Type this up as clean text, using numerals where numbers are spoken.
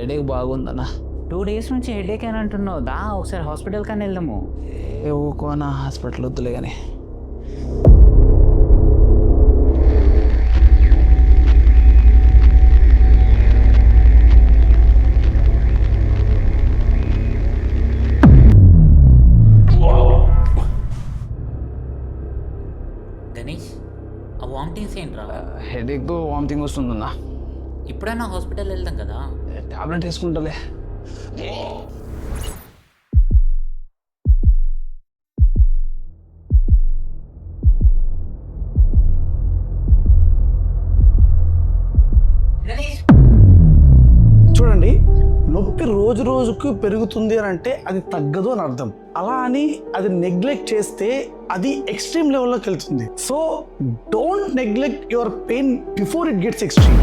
Headache బాగుందన్న. 2 days నుంచి headache అని అంటున్నావు. దా ఒకసారి హాస్పిటల్ కానీ వెళ్దాము. ఏవోకోనా హాస్పిటల్ వద్దులే కానీ. గణేష్, ఆ వామిటింగ్స్ ఏంట్రా? హెడేక్ వామిటింగ్ వస్తుందన్న. ఇప్పుడైనా హాస్పిటల్ వెళ్దాం కదా. టాబ్లెట్ వేసుకుంటలే. చూడండి, నొప్పి రోజు రోజుకు పెరుగుతుంది అని అంటే అది తగ్గదు అని అర్థం. అలా అని అది నెగ్లెక్ట్ చేస్తే అది ఎక్స్ట్రీమ్ లెవెల్లోకి వెళ్తుంది. So don't neglect your pain before it gets extreme.